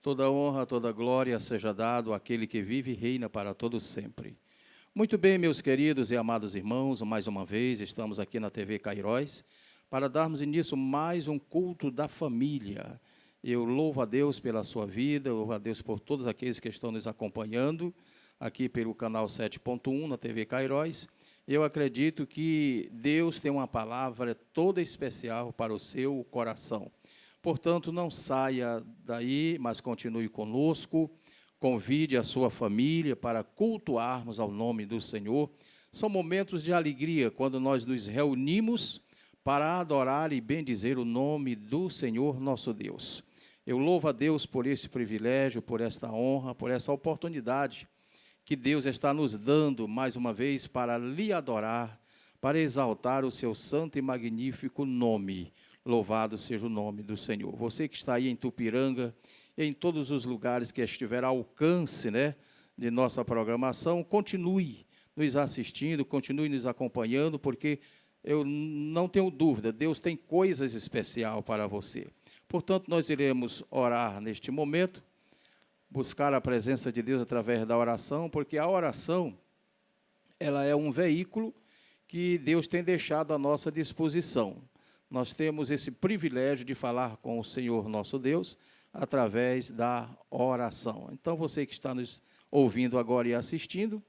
Toda honra, toda glória seja dado àquele que vive e reina para todo sempre. Muito bem, meus queridos e amados irmãos, mais uma vez estamos aqui na TV Cairóis para darmos início a mais um culto da família. Eu louvo a Deus pela sua vida, louvo a Deus por todos aqueles que estão nos acompanhando aqui pelo canal 7.1 na TV Cairóis. Eu acredito que Deus tem uma palavra toda especial para o seu coração. Portanto, não saia daí, mas continue conosco, convide a sua família para cultuarmos ao nome do Senhor. São momentos de alegria quando nós nos reunimos para adorar e bendizer o nome do Senhor nosso Deus. Eu louvo a Deus por esse privilégio, por esta honra, por essa oportunidade que Deus está nos dando mais uma vez para lhe adorar, para exaltar o seu santo e magnífico nome. Louvado seja o nome do Senhor. Você que está aí em Tupiranga, em todos os lugares que estiver ao alcance, de nossa programação, continue nos assistindo, continue nos acompanhando, porque eu não tenho dúvida, Deus tem coisas especiais para você. Portanto, nós iremos orar neste momento, buscar a presença de Deus através da oração, porque a oração, ela é um veículo que Deus tem deixado à nossa disposição. Nós temos esse privilégio de falar com o Senhor nosso Deus através da oração. Então, você que está nos ouvindo agora e assistindo,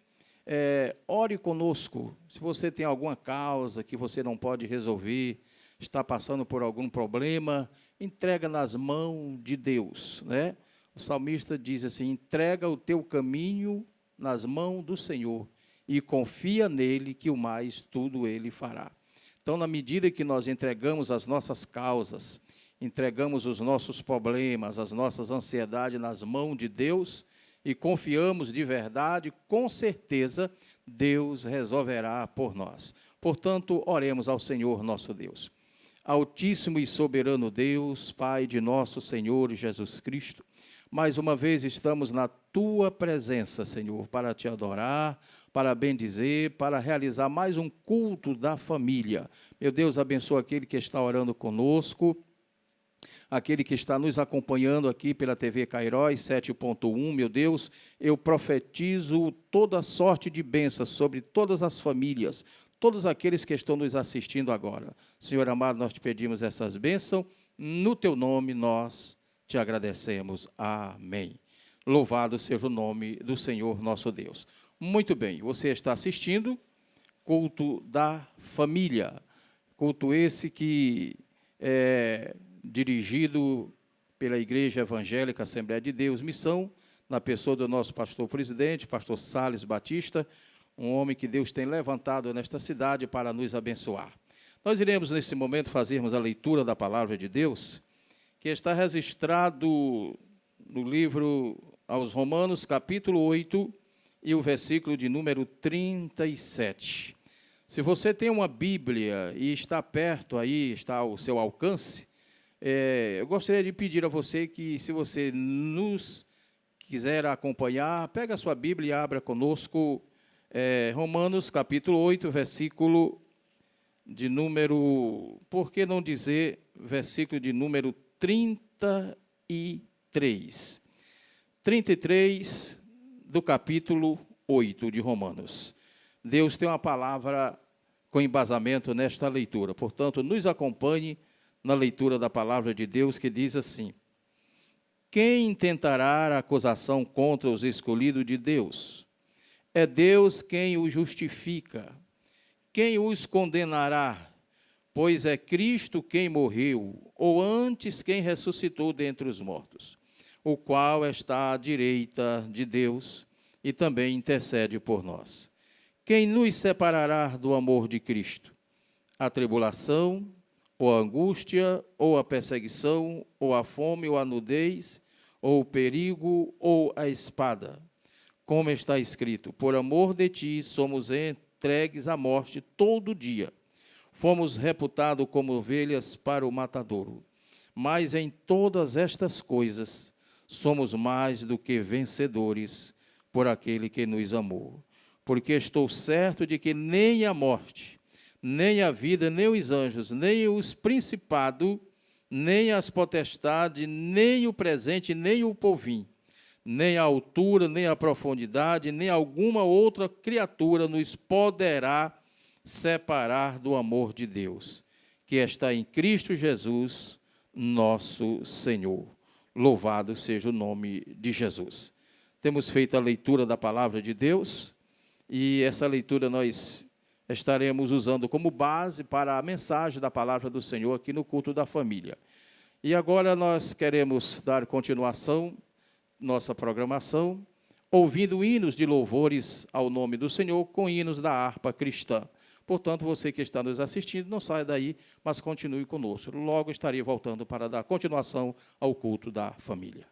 ore conosco. Se você tem alguma causa que você não pode resolver, está passando por algum problema, entrega nas mãos de Deus, O salmista diz assim: entrega o teu caminho nas mãos do Senhor e confia nele que o mais tudo ele fará. Então, na medida que nós entregamos as nossas causas, entregamos os nossos problemas, as nossas ansiedades nas mãos de Deus e confiamos de verdade, com certeza Deus resolverá por nós. Portanto, oremos ao Senhor nosso Deus. Altíssimo e soberano Deus, Pai de nosso Senhor Jesus Cristo, mais uma vez estamos na Tua presença, Senhor, para Te adorar, para bendizer, para realizar mais um culto da família. Meu Deus, abençoa aquele que está orando conosco, aquele que está nos acompanhando aqui pela TV Cairóis 7.1, meu Deus, eu profetizo toda sorte de bênçãos sobre todas as famílias, todos aqueles que estão nos assistindo agora. Senhor amado, nós te pedimos essas bênçãos, no Teu nome nós te agradecemos. Amém. Louvado seja o nome do Senhor nosso Deus. Muito bem, você está assistindo culto da família, culto esse que é dirigido pela Igreja Evangélica Assembleia de Deus Missão, na pessoa do nosso pastor-presidente, pastor Sales Batista, um homem que Deus tem levantado nesta cidade para nos abençoar. Nós iremos, nesse momento, fazermos a leitura da palavra de Deus, que está registrado no livro aos Romanos, capítulo 8, e o versículo de número 37. Se você tem uma Bíblia e está perto aí, está ao seu alcance, eu gostaria de pedir a você que, se você nos quiser acompanhar, pega a sua Bíblia e abra conosco Romanos, capítulo 8, versículo de número, por que não dizer, versículo de número 33. 33 do capítulo 8 de Romanos. Deus tem uma palavra com embasamento nesta leitura. Portanto, nos acompanhe na leitura da palavra de Deus, que diz assim: quem intentará acusação contra os escolhidos de Deus? É Deus quem os justifica. Quem os condenará? Pois é Cristo quem morreu, ou antes quem ressuscitou dentre os mortos, o qual está à direita de Deus e também intercede por nós. Quem nos separará do amor de Cristo? A tribulação, ou a angústia, ou a perseguição, ou a fome, ou a nudez, ou o perigo, ou a espada. Como está escrito: por amor de ti somos entregues à morte todo dia. Fomos reputados como ovelhas para o matadouro. Mas em todas estas coisas somos mais do que vencedores por aquele que nos amou. Porque estou certo de que nem a morte, nem a vida, nem os anjos, nem os principados, nem as potestades, nem o presente, nem o porvir, nem a altura, nem a profundidade, nem alguma outra criatura nos poderá separar do amor de Deus, que está em Cristo Jesus, nosso Senhor. Louvado seja o nome de Jesus. Temos feito a leitura da palavra de Deus, e essa leitura nós estaremos usando como base para a mensagem da palavra do Senhor aqui no culto da família. E agora nós queremos dar continuação à nossa programação, ouvindo hinos de louvores ao nome do Senhor com hinos da harpa cristã. Portanto, você que está nos assistindo, não saia daí, mas continue conosco. Logo estarei voltando para dar continuação ao culto da família.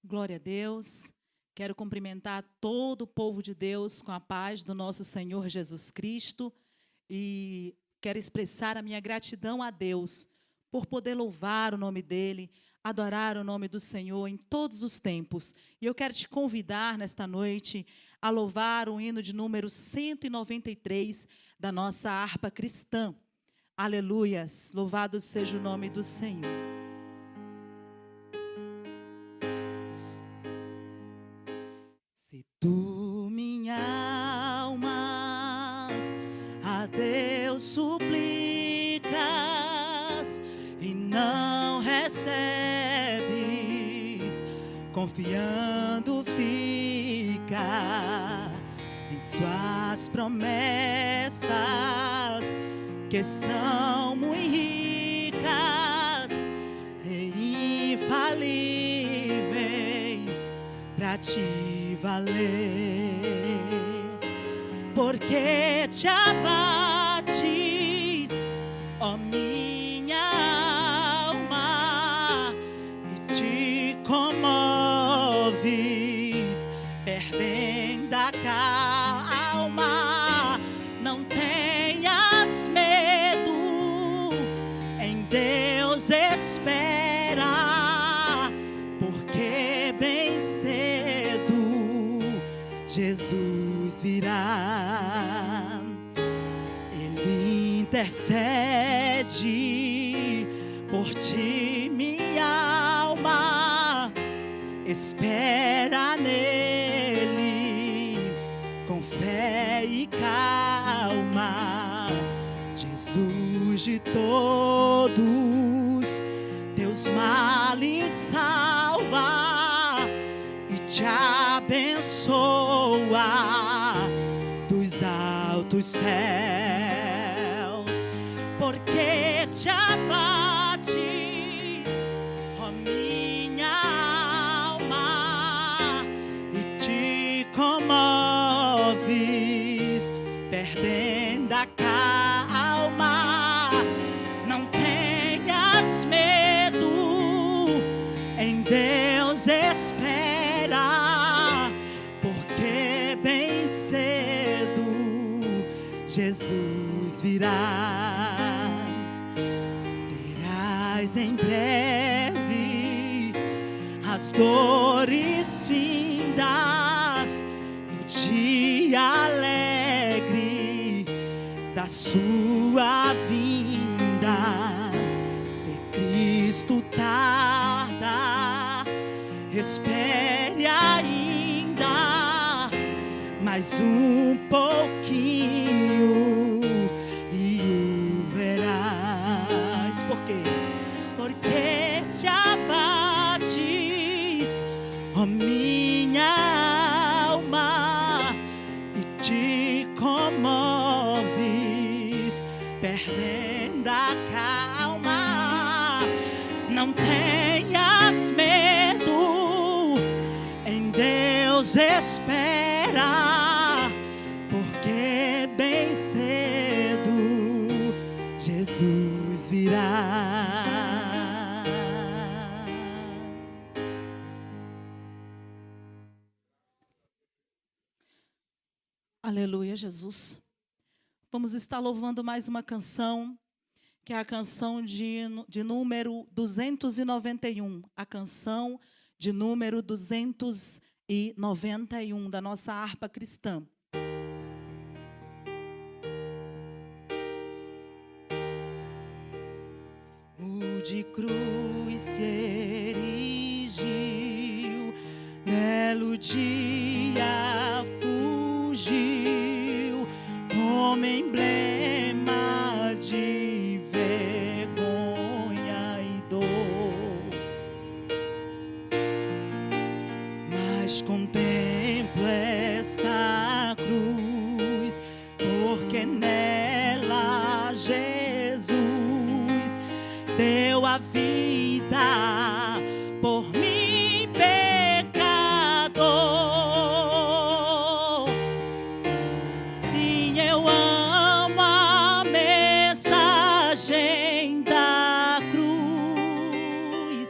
Glória a Deus. Quero cumprimentar todo o povo de Deus com a paz do nosso Senhor Jesus Cristo e quero expressar a minha gratidão a Deus por poder louvar o nome dEle, adorar o nome do Senhor em todos os tempos. E eu quero te convidar nesta noite a louvar o hino de número 193 da nossa harpa cristã. Aleluias, louvado seja o nome do Senhor. Se tu, minha alma, a Deus suplicas e não recebes, confiando fica em suas promessas, que são muito ricas e infalíveis para ti valer, porque te abates, ó minha alma, e te comoves, perdendo a calma. Não tenhas medo, em Deus espera, porque bem cedo Jesus virá. Ele intercede por ti, minha alma, espera nele com fé e calma. Jesus de todos teus males salva e te abençoa dos altos céus, porque te abates, ó minha alma, e te comoves, perdendo a calma. Não tenhas medo, em Deus espera, porque bem cedo Jesus virá. Terás em breve as dores findas no dia alegre da sua vinda. Se Cristo tarda, espere ainda mais um pouquinho e o verás. Por quê? Porque te abates, ó minha alma, e te comoves, perdendo a calma. Não tenhas medo, em Deus espera, porque bem cedo Jesus virá. Aleluia, Jesus. Vamos estar louvando mais uma canção que é a canção de número 291, a canção de número 291 da nossa harpa cristã. O de cruz se erigiu, belo dia fugiu, como emblema de vergonha e dor. Mas contemplo esta cruz, porque nela Jesus deu a vida por mim, pecador. Sim, eu amo a mensagem da cruz.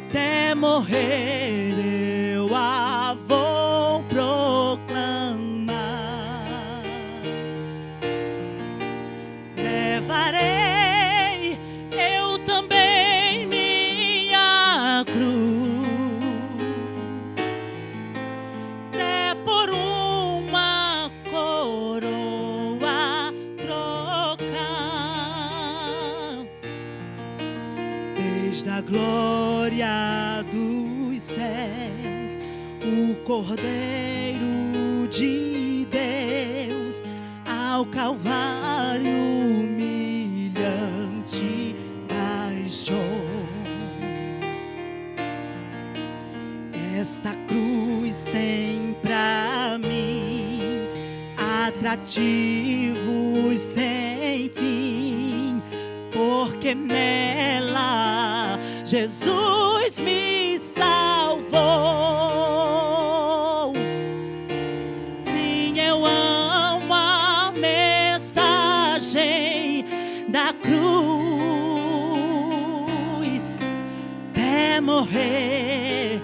Até morrer eu a vou proclamar. Levarei eu também minha cruz, até por uma coroa trocar. Desde a glória dos céus, o Cordeiro de Deus ao Calvário humilhante baixou. Esta cruz tem pra mim atrativos sem fim, porque nela Jesus me salvou. Sim, eu amo a mensagem da cruz. Até morrer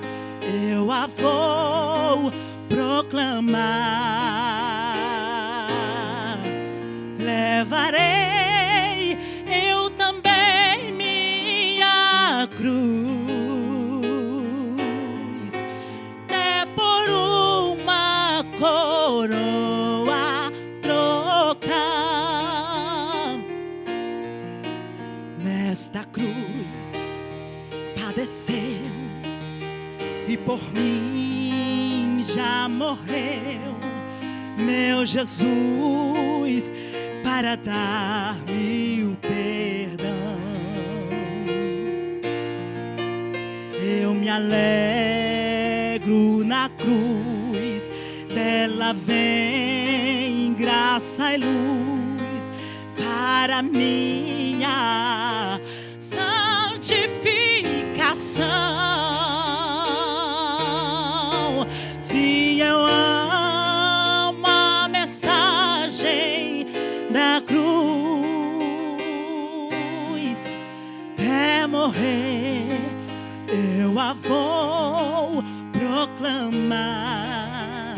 eu a vou proclamar. Levarei eu também minha cruz, até por uma coroa trocar. Nesta cruz padeceu e por mim já morreu meu Jesus, para dar-me o perdão. Eu me alegro na cruz, dela vem graça e luz para minha santificação. Sim, eu amo a mensagem da cruz. Até morrer eu a vou proclamar.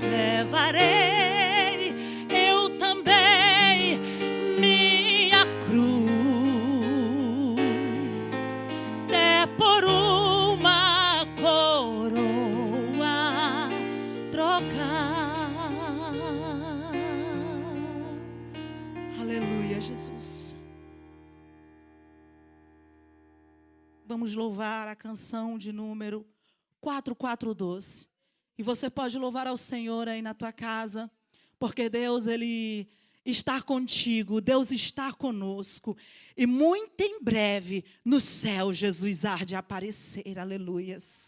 Levarei eu também minha cruz, até por uma coroa trocar. Aleluia, Jesus. Vamos louvar a canção de número 4412. E você pode louvar ao Senhor aí na tua casa, porque Deus, Ele está contigo, Deus está conosco. E muito em breve, no céu, Jesus há de aparecer. Aleluias.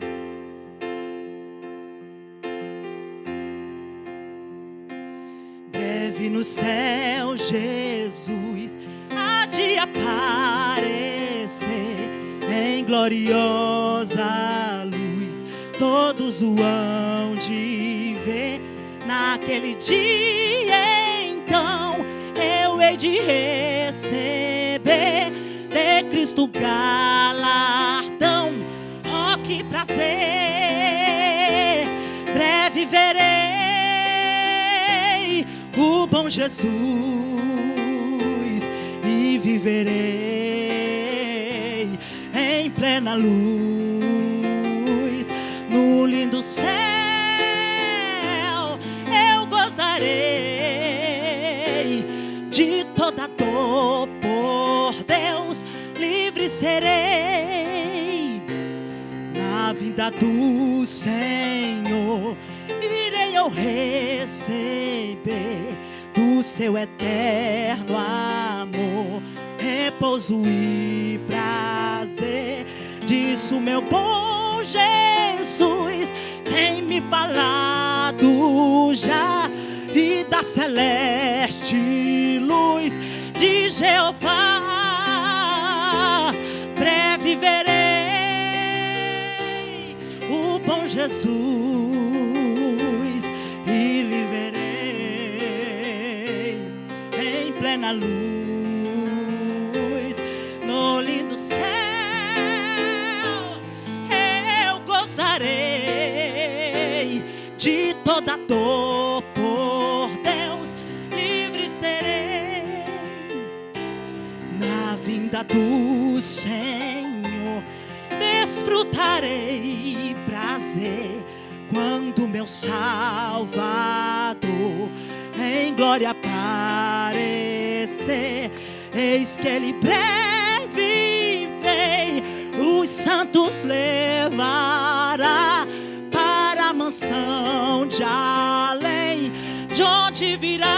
Breve no céu, Jesus há de aparecer em gloriosa luz. Todos o hão de ver naquele dia. Então eu hei de receber de Cristo galardão. Oh, que prazer! Breve verei o bom Jesus, e viverei em plena luz, no lindo céu eu gozarei de toda dor, por Deus livre serei. Na vinda do Senhor irei eu receber do seu eterno amor repouso e prazer. Disso meu bom Jesus tem me falado já, e da celeste luz de Jeová breve verei o bom Jesus, e viverei em plena luz, no lindo céu eu gozarei de toda dor, por Deus livre serei. Na vinda do Senhor desfrutarei prazer, quando meu Salvador em glória aparecer. Eis que ele breve vem, os santos levará para a mansão de além, de onde virá.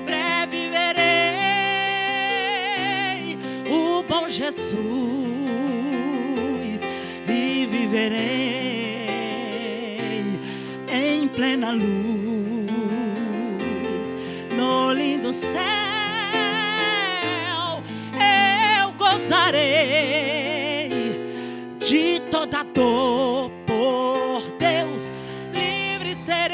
Breve verei o bom Jesus, e viverei em plena luz, no lindo céu eu gozarei de toda dor, por Deus livre serei.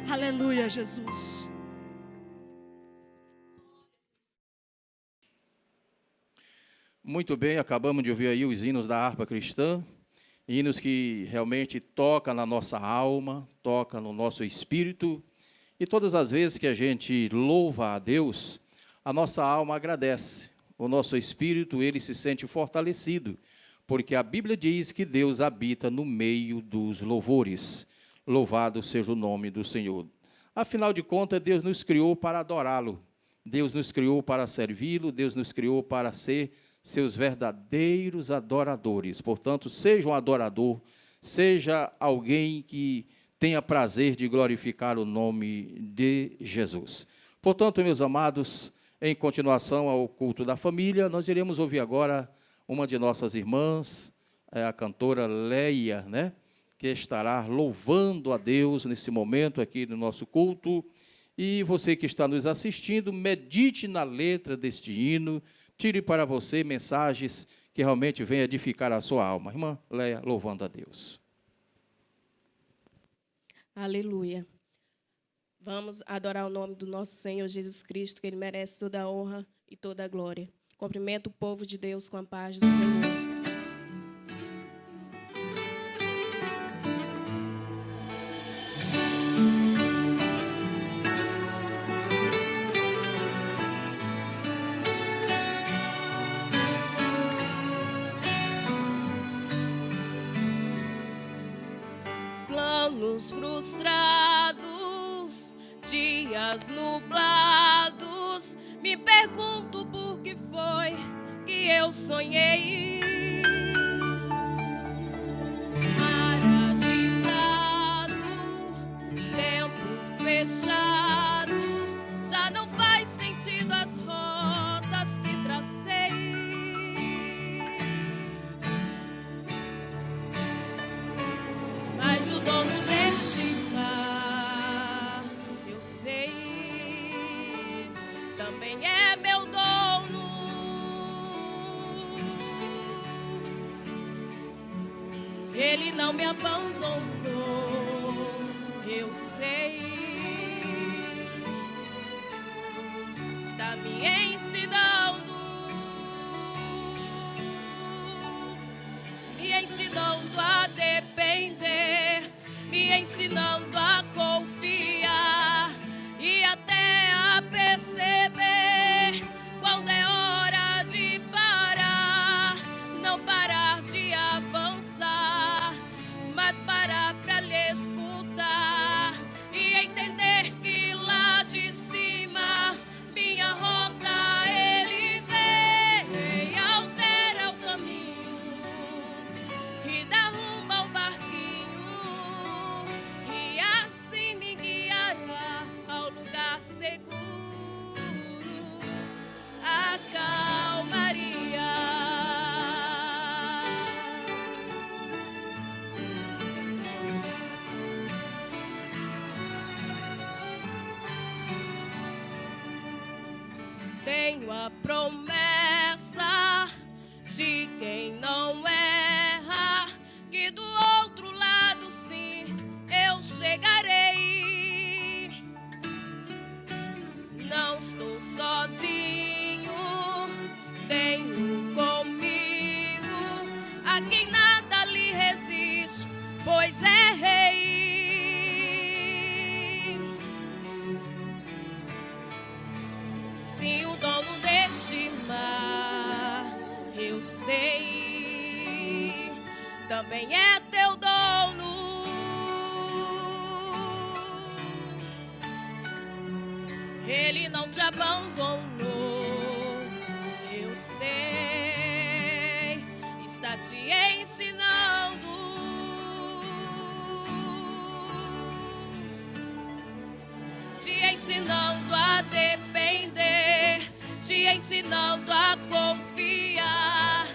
Aleluia, Jesus. Muito bem, acabamos de ouvir aí os hinos da harpa cristã, hinos que realmente tocam na nossa alma, tocam no nosso espírito, e todas as vezes que a gente louva a Deus, a nossa alma agradece, o nosso espírito ele se sente fortalecido, porque a Bíblia diz que Deus habita no meio dos louvores. Louvado seja o nome do Senhor. Afinal de contas, Deus nos criou para adorá-lo, Deus nos criou para servi-lo, Deus nos criou para ser seus verdadeiros adoradores. Portanto, seja um adorador, seja alguém que tenha prazer de glorificar o nome de Jesus. Portanto, meus amados, em continuação ao culto da família, nós iremos ouvir agora uma de nossas irmãs, a cantora Leia, né, que estará louvando a Deus nesse momento aqui no nosso culto. E você que está nos assistindo, medite na letra deste hino, tire para você mensagens que realmente venham edificar a sua alma. Irmã Leia, louvando a Deus. Aleluia. Vamos adorar o nome do nosso Senhor Jesus Cristo, que Ele merece toda a honra e toda a glória. Cumprimento o povo de Deus com a paz do Senhor. Planos frustrados, dias nublados, me pergunto por que foi que eu sonhei. Mar agitado, tempo fechado, já não faz sentido as rotas que tracei. Mas o dono deste mar, eu sei, também é meu dono. Ele não me abandonou, eu sei. Está me ensinando, me ensinando. tenho a promessa de quem não erra, que do outro lado sim eu chegarei. Não estou sozinho, tenho comigo a quem nada lhe resiste, pois é rei. Sim, o dono deste mar, eu sei, também é teu dono. Ele não te abandonou, eu sei, está te ensinando. Te ensinando a depender, te ensinando a confiar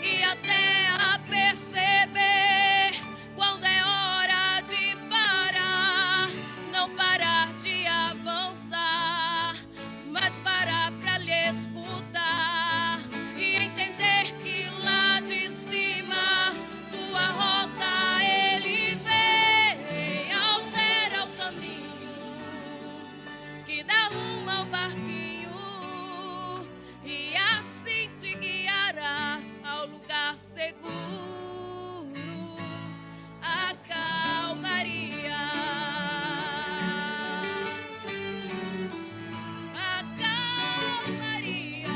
e até a perceber quando é hora de parar. Não parar de avançar, mas parar pra lhe escutar e entender que lá de cima tua rota ele vem, altera o caminho que dá rumo ao barquinho e assim te guiará ao lugar seguro. A calmaria, a calmaria,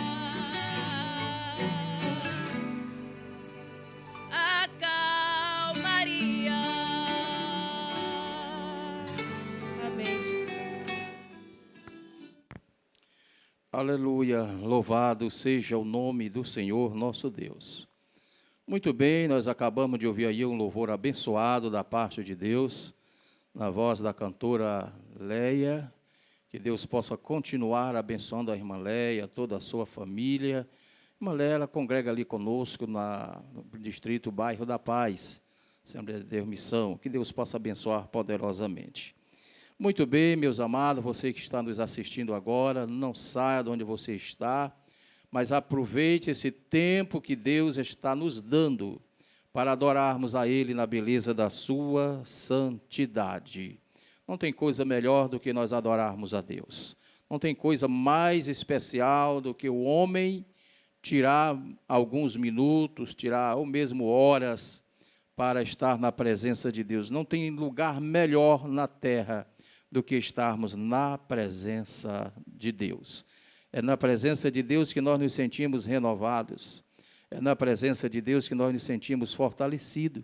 a calmaria. Amém, Jesus. Aleluia, louvado seja o nome do Senhor nosso Deus. Muito bem, nós acabamos de ouvir aí um louvor abençoado da parte de Deus, na voz da cantora Leia. Que Deus possa continuar abençoando a irmã Leia, toda a sua família. A irmã Leia, ela congrega ali conosco no distrito Bairro da Paz, Assembleia de Deus Missão. Que Deus possa abençoar poderosamente. Muito bem, meus amados, você que está nos assistindo agora, não saia de onde você está, mas aproveite esse tempo que Deus está nos dando para adorarmos a Ele na beleza da sua santidade. Não tem coisa melhor do que nós adorarmos a Deus. Não tem coisa mais especial do que o homem tirar alguns minutos, tirar ou mesmo horas para estar na presença de Deus. Não tem lugar melhor na terra do que estarmos na presença de Deus. É na presença de Deus que nós nos sentimos renovados. É na presença de Deus que nós nos sentimos fortalecidos.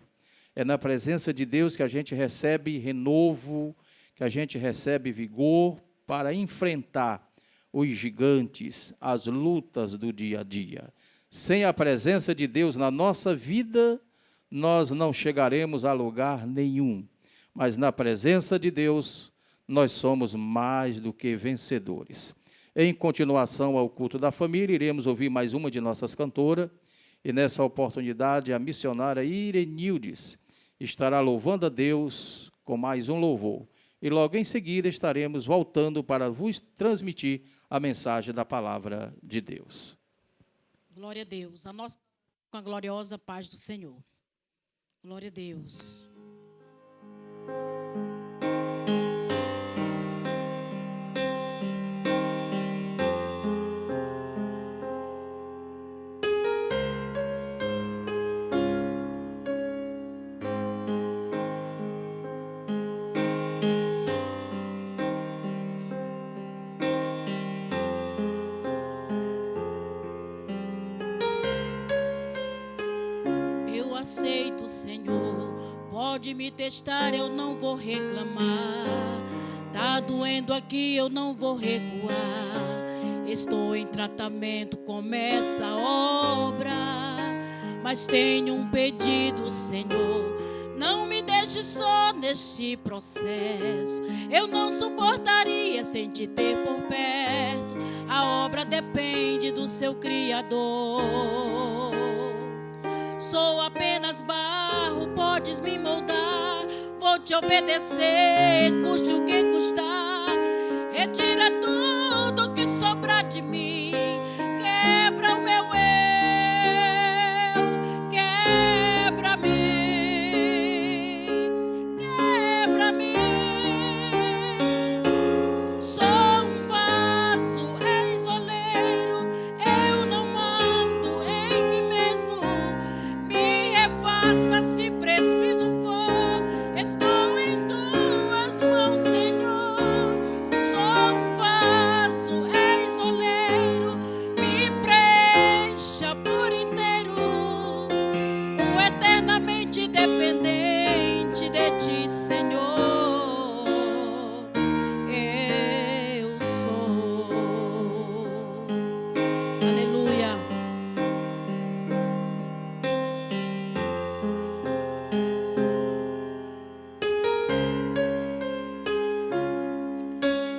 É na presença de Deus que a gente recebe renovo, que a gente recebe vigor para enfrentar os gigantes, as lutas do dia a dia. Sem a presença de Deus na nossa vida, nós não chegaremos a lugar nenhum. Mas na presença de Deus, nós somos mais do que vencedores. Em continuação ao culto da família, iremos ouvir mais uma de nossas cantoras, e nessa oportunidade a missionária Irenildes estará louvando a Deus com mais um louvor. E logo em seguida estaremos voltando para vos transmitir a mensagem da palavra de Deus. Glória a Deus, a nossa com a gloriosa paz do Senhor. Glória a Deus. Aceito, Senhor, pode me testar, eu não vou reclamar. Tá doendo aqui, eu não vou recuar. Estou em tratamento, começa a obra. Mas tenho um pedido, Senhor, não me deixe só neste processo. Eu não suportaria sem te ter por perto. A obra depende do seu Criador. Sou apenas barro, podes me moldar. Vou te obedecer, custe o que custar. Retira tudo que sobrar de mim. refaça se preciso for. Estou em tuas mãos, Senhor. Sou um vaso, és oleiro, me preencha por inteiro. O eternamente dependente de ti, Senhor. Eu sou. Aleluia.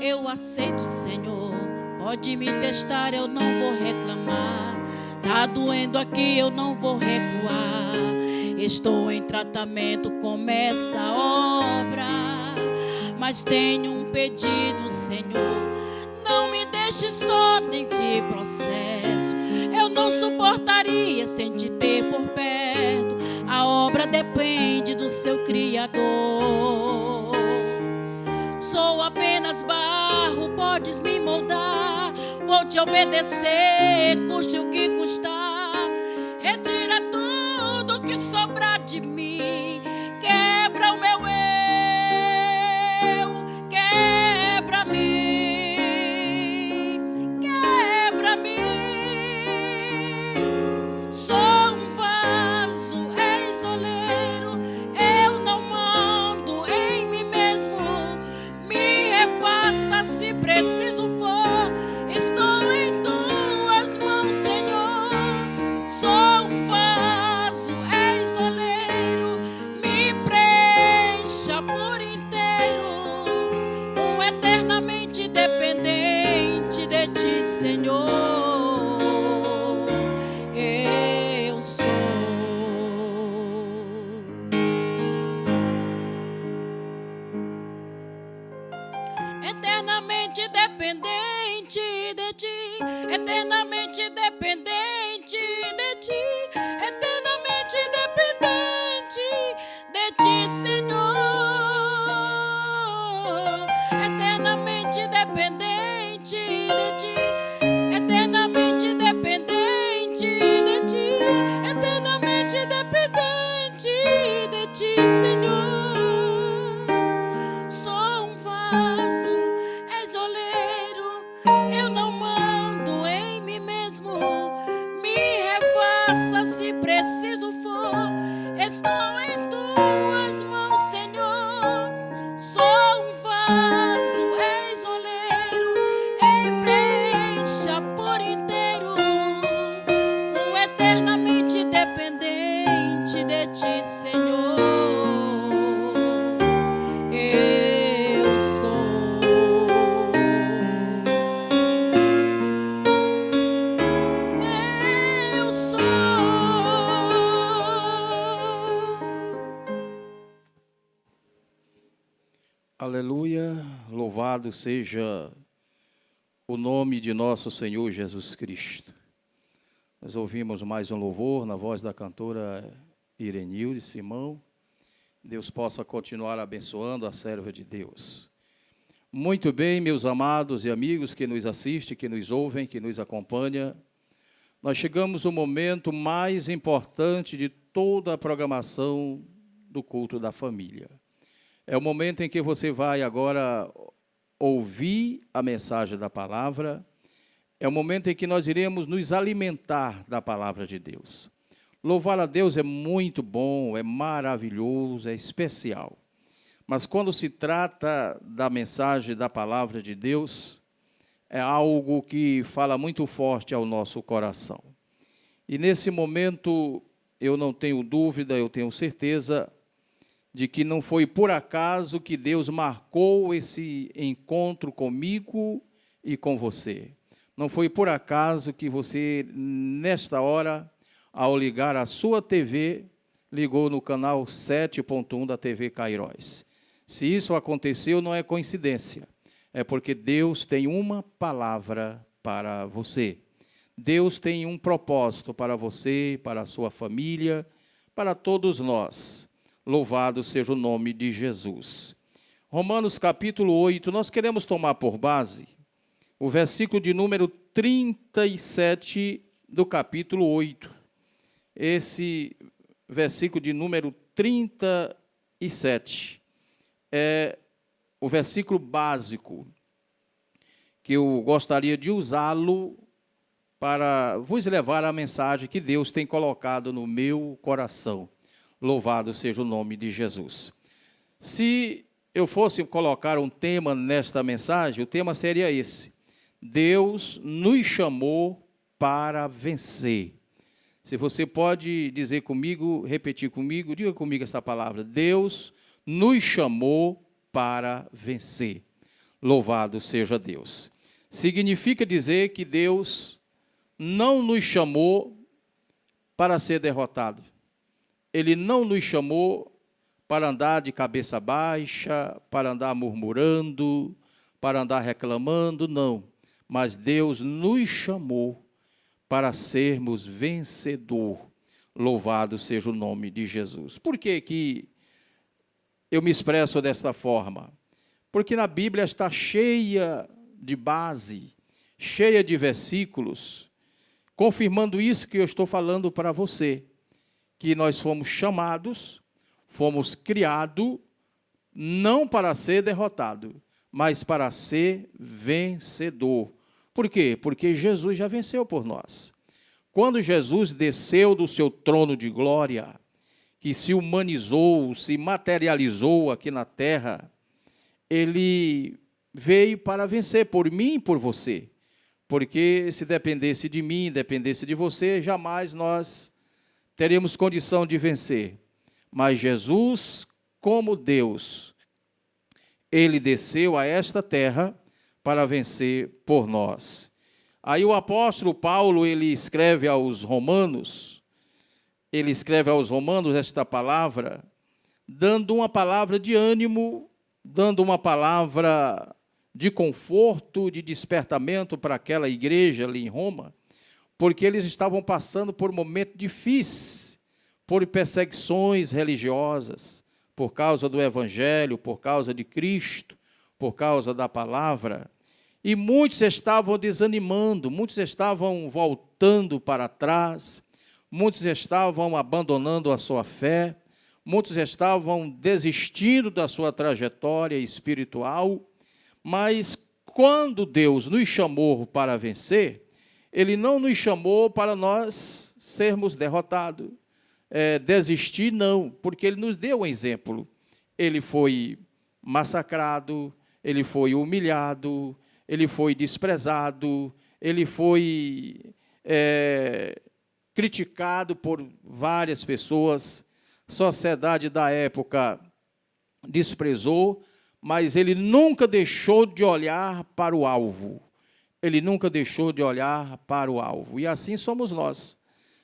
Eu aceito, Senhor. Pode me testar, eu não vou reclamar. Tá doendo aqui, eu não vou recuar. Estou em tratamento, começa a obra. Mas tenho um pedido, Senhor. Não me deixe só nem te processo. Eu não suportaria sem te ter por perto. A obra depende do seu Criador. Sou apenas barro, podes me moldar. Vou te obedecer, custe o que custar. Retira tudo que sobrar de mim. Quebra o meu eu, quebra-me, quebra-me. Sou um vaso, és oleiro. Eu não mando em mim mesmo. Me refaça se preciso for. Estou em tuas mãos, Senhor. Sou um vaso, és oleiro. Me preencha por inteiro. Um eternamente dependente de ti, Senhor. Eu sou. Eternamente dependente de ti, eternamente dependente de ti, eternamente dependente de ti, Senhor. Eternamente dependente de ti, eternamente dependente de ti, eternamente dependente de ti, Senhor. Sou um vaso, és oleiro. Eu não mando em mim mesmo. Me refaça se preciso for. Estou em tuas mãos, Senhor. Sou um vaso, és oleiro. Preencha por inteiro. Um eternamente dependente de ti, Senhor. Eu sou. Eu sou. Aleluia, louvado seja o nome de nosso Senhor Jesus Cristo. Nós ouvimos mais um louvor na voz da cantora Irenilde Simão. Deus possa continuar abençoando a serva de Deus. Muito bem, meus amados e amigos que nos assistem, que nos ouvem, que nos acompanham. Nós chegamos ao momento mais importante de toda a programação do culto da família. É o momento em que você vai agora ouvir a mensagem da palavra. É o momento em que nós iremos nos alimentar da palavra de Deus. Louvar a Deus é muito bom, é maravilhoso, é especial. Mas quando se trata da mensagem da palavra de Deus, é algo que fala muito forte ao nosso coração. E nesse momento, eu não tenho dúvida, eu tenho certeza de que não foi por acaso que Deus marcou esse encontro comigo e com você. Não foi por acaso que você, nesta hora, ao ligar a sua TV, ligou no canal 7.1 da TV Cairóis. Se isso aconteceu, não é coincidência. É porque Deus tem uma palavra para você. Deus tem um propósito para você, para a sua família, para todos nós. Louvado seja o nome de Jesus. Romanos capítulo 8, nós queremos tomar por base o versículo de número 37 do capítulo 8. Esse versículo de número 37. É o versículo básico que eu gostaria de usá-lo para vos levar a mensagem que Deus tem colocado no meu coração. Louvado seja o nome de Jesus. Se eu fosse colocar um tema nesta mensagem, o tema seria esse: Deus nos chamou para vencer. Se você pode dizer comigo, repetir comigo, diga comigo essa palavra: Deus nos chamou para vencer. Louvado seja Deus. Significa dizer que Deus não nos chamou para ser derrotado. Ele não nos chamou para andar de cabeça baixa, para andar murmurando, para andar reclamando, não. Mas Deus nos chamou para sermos vencedor. Louvado seja o nome de Jesus. Por que eu me expresso desta forma? Porque na Bíblia está cheia de base, cheia de versículos, confirmando isso que eu estou falando para você, que nós fomos chamados, fomos criados, não para ser derrotado, mas para ser vencedor. Por quê? Porque Jesus já venceu por nós. Quando Jesus desceu do seu trono de glória, que se humanizou, se materializou aqui na terra, ele veio para vencer por mim e por você. Porque se dependesse de mim, dependesse de você, jamais nós teríamos condição de vencer. Mas Jesus, como Deus, ele desceu a esta terra para vencer por nós. Aí o apóstolo Paulo, ele escreve aos Romanos esta palavra, dando uma palavra de ânimo, dando uma palavra de conforto, de despertamento para aquela igreja ali em Roma, porque eles estavam passando por um momento difícil, por perseguições religiosas, por causa do Evangelho, por causa de Cristo, por causa da palavra, e muitos estavam desanimando, muitos estavam voltando para trás, muitos estavam abandonando a sua fé, muitos estavam desistindo da sua trajetória espiritual, mas quando Deus nos chamou para vencer, Ele não nos chamou para nós sermos derrotados, desistir não, porque Ele nos deu um exemplo. Ele foi massacrado, Ele foi humilhado, Ele foi desprezado, Ele foi criticado por várias pessoas, a sociedade da época desprezou, mas ele nunca deixou de olhar para o alvo. Ele nunca deixou de olhar para o alvo. E assim somos nós.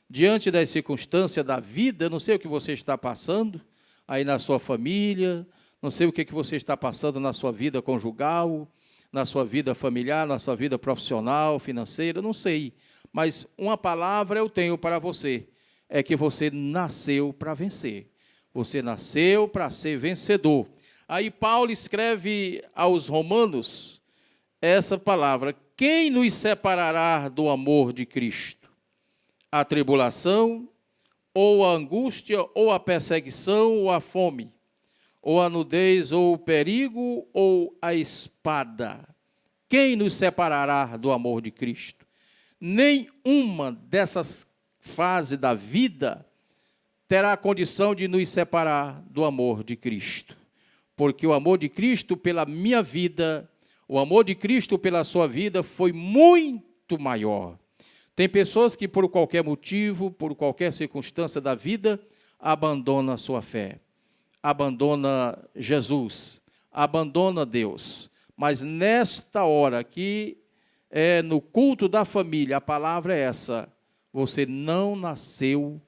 Diante das circunstâncias da vida, não sei o que você está passando aí na sua família, não sei o que você está passando na sua vida conjugal, na sua vida familiar, na sua vida profissional, financeira, não sei. Mas uma palavra eu tenho para você, é que você nasceu para vencer. Você nasceu para ser vencedor. Aí Paulo escreve aos Romanos essa palavra: quem nos separará do amor de Cristo? A tribulação, ou a angústia, ou a perseguição, ou a fome, ou a nudez, ou o perigo, ou a espada. Quem nos separará do amor de Cristo? Nenhuma dessas fases da vida terá a condição de nos separar do amor de Cristo. Porque o amor de Cristo pela minha vida, o amor de Cristo pela sua vida foi muito maior. Tem pessoas que por qualquer motivo, por qualquer circunstância da vida, abandonam a sua fé, abandona Jesus, abandona Deus. Mas nesta hora aqui, no culto da família, a palavra é essa: você não nasceu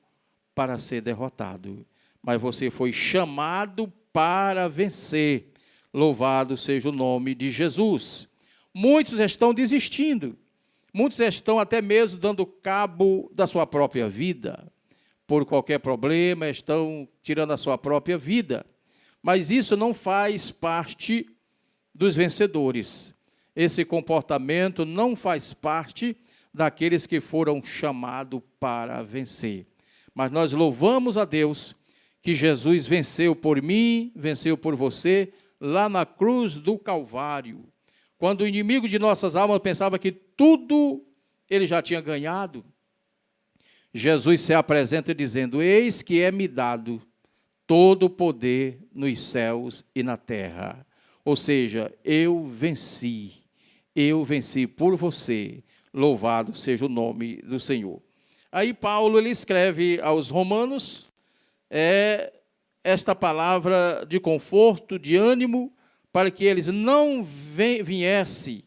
para ser derrotado, mas você foi chamado para vencer. Louvado seja o nome de Jesus. Muitos estão desistindo, muitos estão até mesmo dando cabo da sua própria vida, por qualquer problema, estão tirando a sua própria vida, mas isso não faz parte dos vencedores. Esse comportamento não faz parte daqueles que foram chamados para vencer. Mas nós louvamos a Deus que Jesus venceu por mim, venceu por você, lá na cruz do Calvário. Quando o inimigo de nossas almas pensava que tudo ele já tinha ganhado, Jesus se apresenta dizendo: eis que é-me dado todo o poder nos céus e na terra. Ou seja, eu venci por você, louvado seja o nome do Senhor. Aí Paulo ele escreve aos Romanos esta palavra de conforto, de ânimo, para que eles não viessem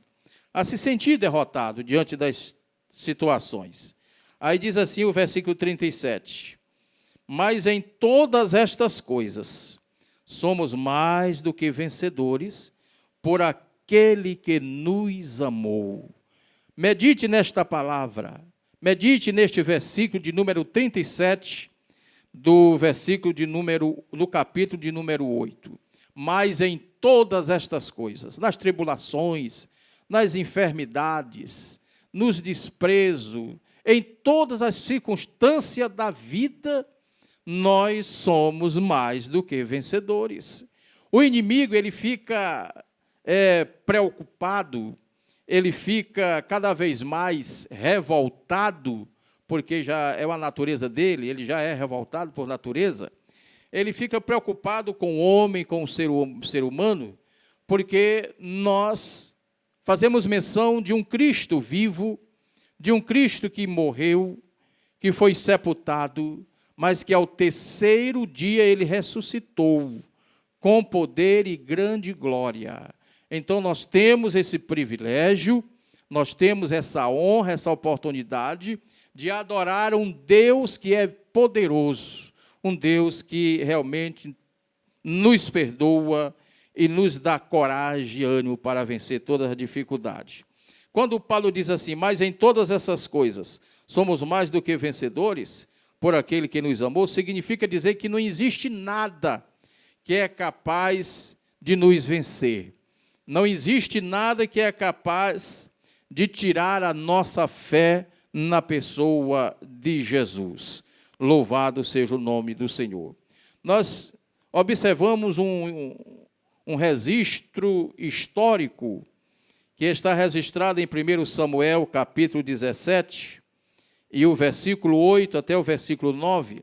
a se sentir derrotados diante das situações. Aí diz assim o versículo 37, mas em todas estas coisas somos mais do que vencedores por aquele que nos amou. Medite nesta palavra, medite neste versículo de número 37, do capítulo de número 8. Mas em todas estas coisas, nas tribulações, nas enfermidades, nos desprezos, em todas as circunstâncias da vida, nós somos mais do que vencedores. O inimigo ele fica preocupado, ele fica cada vez mais revoltado, porque já é uma natureza dele, ele já é revoltado por natureza. Ele fica preocupado com o homem, com o ser humano, porque nós fazemos menção de um Cristo vivo, de um Cristo que morreu, que foi sepultado, mas que ao terceiro dia ele ressuscitou, com poder e grande glória. Então nós temos esse privilégio, nós temos essa honra, essa oportunidade de adorar um Deus que é poderoso, um Deus que realmente nos perdoa e nos dá coragem e ânimo para vencer todas as dificuldades. Quando Paulo diz assim, mas em todas essas coisas somos mais do que vencedores por aquele que nos amou, significa dizer que não existe nada que é capaz de nos vencer. Não existe nada que é capaz de tirar a nossa fé na pessoa de Jesus. Louvado seja o nome do Senhor. Nós observamos um registro histórico que está registrado em 1 Samuel, capítulo 17, e o versículo 8 até o versículo 9.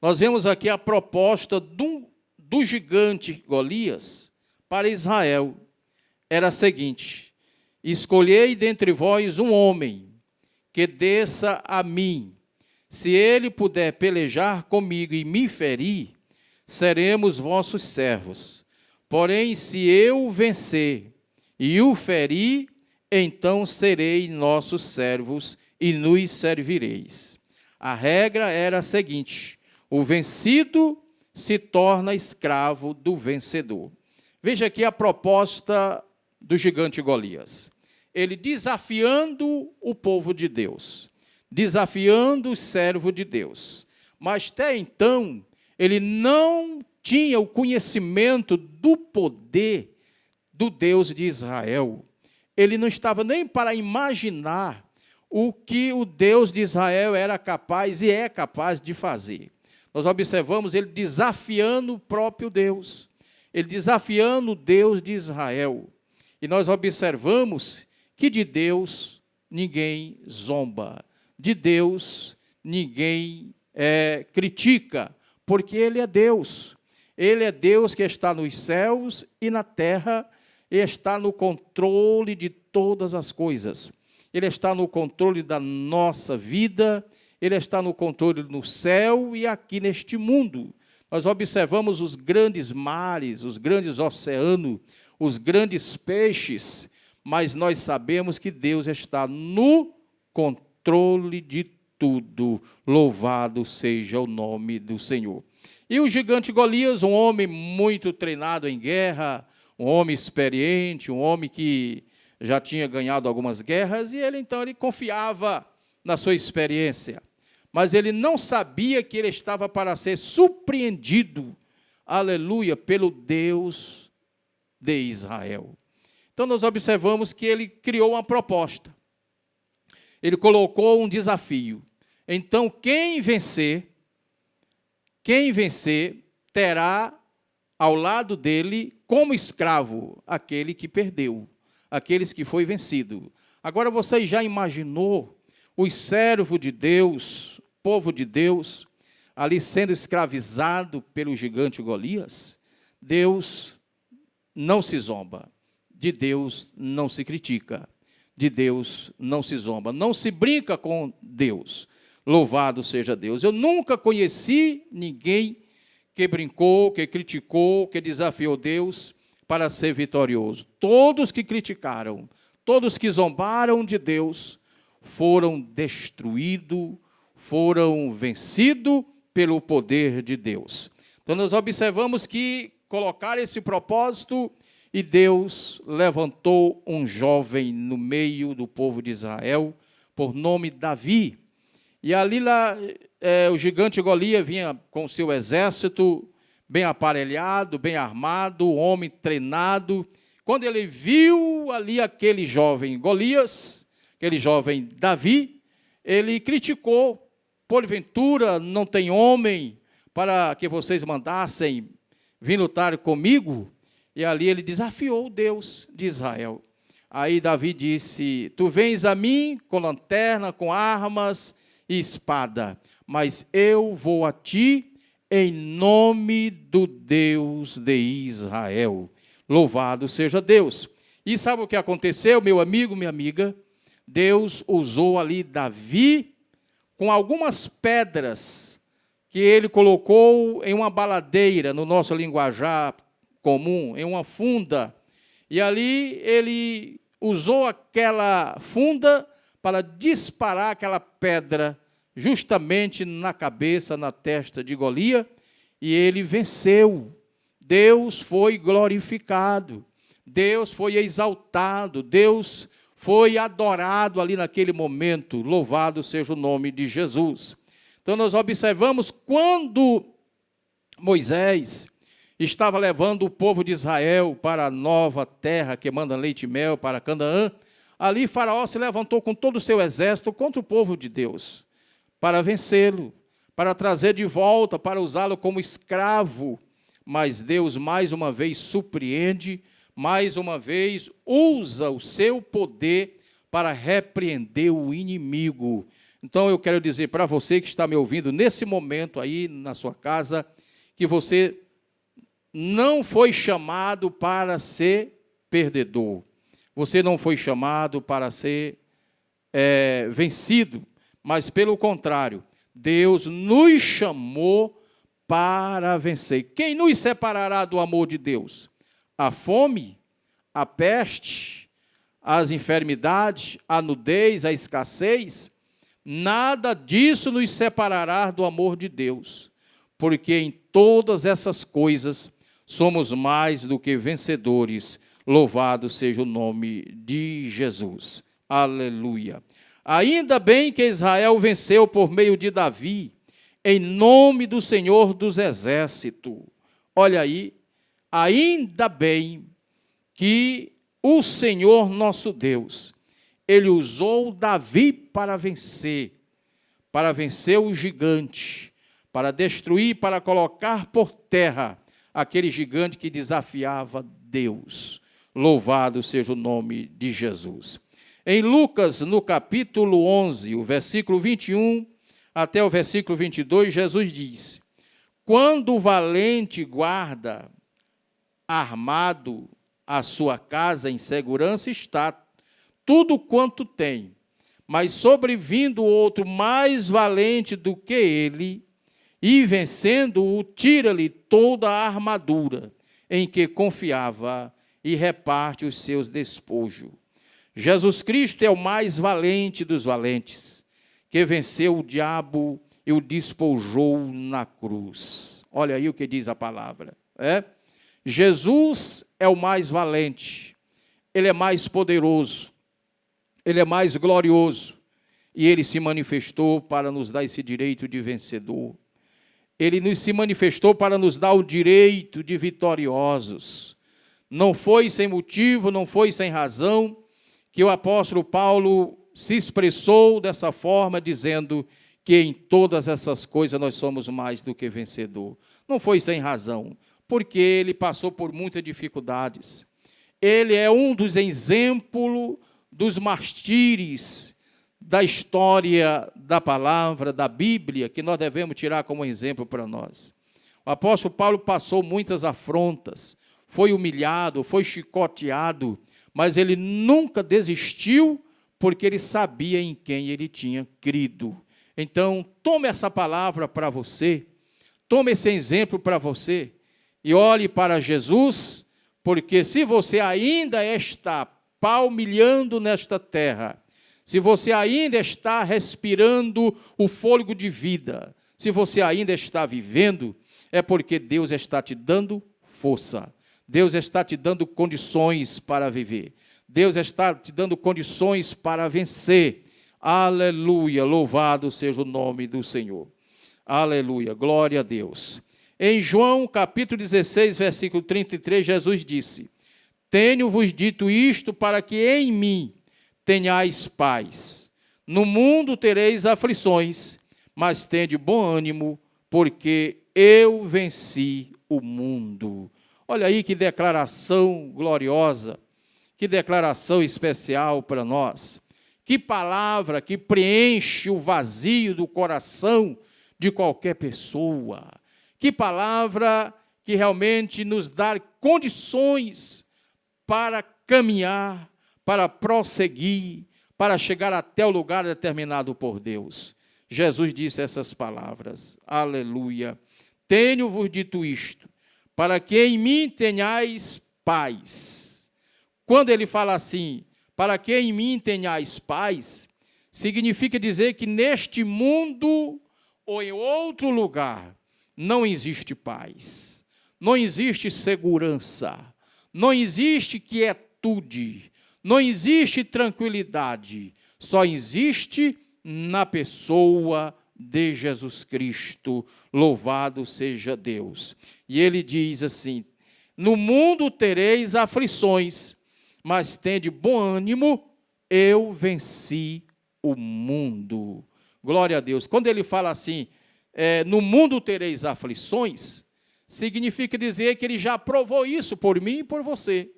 Nós vemos aqui a proposta do gigante Golias para Israel. Era a seguinte: escolhei dentre vós um homem que desça a mim. Se ele puder pelejar comigo e me ferir, seremos vossos servos. Porém, se eu vencer e o ferir, então serei nossos servos e nos servireis. A regra era a seguinte: o vencido se torna escravo do vencedor. Veja aqui a proposta do gigante Golias. Ele desafiando o povo de Deus, desafiando o servo de Deus. Mas até então, ele não tinha o conhecimento do poder do Deus de Israel. Ele não estava nem para imaginar o que o Deus de Israel era capaz e é capaz de fazer. Nós observamos ele desafiando o próprio Deus, ele desafiando o Deus de Israel. E nós observamos que de Deus ninguém zomba, de Deus ninguém critica, porque Ele é Deus. Ele é Deus que está nos céus e na terra, e está no controle de todas as coisas. Ele está no controle da nossa vida, Ele está no controle no céu e aqui neste mundo. Nós observamos os grandes mares, os grandes oceanos, os grandes peixes, mas nós sabemos que Deus está no controle de tudo. Louvado seja o nome do Senhor. E o gigante Golias, um homem muito treinado em guerra, um homem experiente, um homem que já tinha ganhado algumas guerras, e ele confiava na sua experiência. Mas ele não sabia que ele estava para ser surpreendido, aleluia, pelo Deus de Israel. Então nós observamos que ele criou uma proposta. Ele colocou um desafio. Então, quem vencer terá ao lado dele, como escravo, aquele que perdeu, aqueles que foi vencido. Agora, você já imaginou os servos de Deus, povo de Deus, ali sendo escravizado pelo gigante Golias? Deus não se zomba, de Deus não se critica, de Deus não se zomba, não se brinca com Deus. Louvado seja Deus. Eu nunca conheci ninguém que brincou, que criticou, que desafiou Deus para ser vitorioso. Todos que criticaram, todos que zombaram de Deus, foram destruídos, foram vencidos pelo poder de Deus. Então, nós observamos que colocaram esse propósito e Deus levantou um jovem no meio do povo de Israel, por nome Davi. E ali o gigante Golias vinha com o seu exército bem aparelhado, bem armado, homem treinado. Quando ele viu ali aquele jovem Golias, aquele jovem Davi, ele criticou: porventura não tem homem para que vocês mandassem vir lutar comigo? E ali ele desafiou o Deus de Israel. Aí Davi disse: tu vens a mim com lanterna, com armas e espada, mas eu vou a ti em nome do Deus de Israel. Louvado seja Deus. E sabe o que aconteceu, meu amigo, minha amiga? Deus usou ali Davi com algumas pedras que ele colocou em uma baladeira, no nosso linguajar comum, em uma funda. E ali ele usou aquela funda para disparar aquela pedra justamente na cabeça, na testa de Golias, e ele venceu. Deus foi glorificado, Deus foi exaltado, Deus foi adorado ali naquele momento. Louvado seja o nome de Jesus. Então nós observamos quando Moisés estava levando o povo de Israel para a nova terra que manda leite e mel, para Canaã. Ali Faraó se levantou com todo o seu exército contra o povo de Deus, para vencê-lo, para trazer de volta, para usá-lo como escravo. Mas Deus mais uma vez surpreende, mais uma vez usa o seu poder para repreender o inimigo. Então eu quero dizer para você que está me ouvindo nesse momento aí na sua casa, que você não foi chamado para ser perdedor. Você não foi chamado para ser vencido, mas pelo contrário, Deus nos chamou para vencer. Quem nos separará do amor de Deus? A fome, a peste, as enfermidades, a nudez, a escassez? Nada disso nos separará do amor de Deus, porque em todas essas coisas somos mais do que vencedores. Louvado seja o nome de Jesus. Aleluia. Ainda bem que Israel venceu por meio de Davi, em nome do Senhor dos Exércitos. Olha aí, ainda bem que o Senhor nosso Deus, ele usou Davi para vencer o gigante, para destruir, para colocar por terra aquele gigante que desafiava Deus. Louvado seja o nome de Jesus. Em Lucas, no capítulo 11, o versículo 21 até o versículo 22, Jesus diz: quando o valente guarda armado a sua casa em segurança está tudo quanto tem, mas sobrevindo outro mais valente do que ele, e vencendo-o, tira-lhe toda a armadura em que confiava e reparte os seus despojos. Jesus Cristo é o mais valente dos valentes, que venceu o diabo e o despojou na cruz. Olha aí o que diz a palavra. Jesus é o mais valente, ele é mais poderoso, ele é mais glorioso, e ele se manifestou para nos dar esse direito de vencedor. Ele se manifestou para nos dar o direito de vitoriosos. Não foi sem motivo, não foi sem razão que o apóstolo Paulo se expressou dessa forma, dizendo que em todas essas coisas nós somos mais do que vencedor. Não foi sem razão, porque ele passou por muitas dificuldades. Ele é um dos exemplos dos mártires da história da palavra, da Bíblia, que nós devemos tirar como exemplo para nós. O apóstolo Paulo passou muitas afrontas, foi humilhado, foi chicoteado, mas ele nunca desistiu, porque ele sabia em quem ele tinha crido. Então, tome essa palavra para você, tome esse exemplo para você, e olhe para Jesus, porque se você ainda está palmilhando nesta terra, se você ainda está respirando o fôlego de vida, se você ainda está vivendo, é porque Deus está te dando força, Deus está te dando condições para viver, Deus está te dando condições para vencer. Aleluia, louvado seja o nome do Senhor. Aleluia, glória a Deus. Em João, capítulo 16, versículo 33, Jesus disse: tenho-vos dito isto para que em mim tenhais paz. No mundo tereis aflições, mas tende bom ânimo, porque eu venci o mundo. Olha aí que declaração gloriosa, que declaração especial para nós. Que palavra que preenche o vazio do coração de qualquer pessoa. Que palavra que realmente nos dá condições para caminhar, para prosseguir, para chegar até o lugar determinado por Deus. Jesus disse essas palavras, aleluia. Tenho-vos dito isto, para que em mim tenhais paz. Quando ele fala assim, para que em mim tenhais paz, significa dizer que neste mundo ou em outro lugar não existe paz, não existe segurança, não existe quietude, não existe tranquilidade, só existe na pessoa de Jesus Cristo, louvado seja Deus. E ele diz assim, no mundo tereis aflições, mas tende bom ânimo, eu venci o mundo. Glória a Deus. Quando ele fala assim, no mundo tereis aflições, significa dizer que ele já provou isso por mim e por você.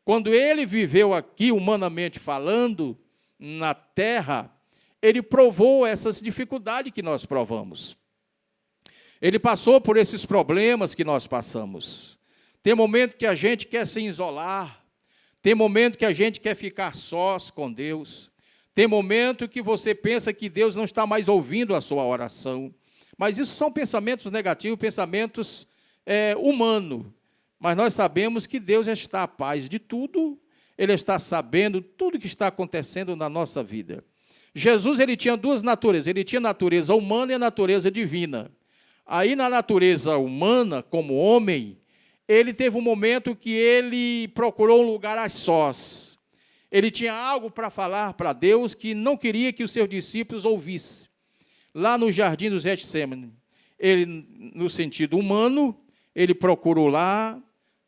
Quando ele viveu aqui, humanamente falando, na terra, ele provou essas dificuldades que nós provamos. Ele passou por esses problemas que nós passamos. Tem momento que a gente quer se isolar, tem momento que a gente quer ficar sós com Deus, tem momento que você pensa que Deus não está mais ouvindo a sua oração. Mas isso são pensamentos negativos, pensamentos humanos. Mas nós sabemos que Deus está à paz de tudo, Ele está sabendo tudo o que está acontecendo na nossa vida. Jesus, ele tinha duas naturezas, ele tinha a natureza humana e a natureza divina. Aí, na natureza humana, como homem, ele teve um momento que ele procurou um lugar a sós. Ele tinha algo para falar para Deus que não queria que os seus discípulos ouvissem. Lá no jardim do Getsêmani, ele, no sentido humano, ele procurou lá,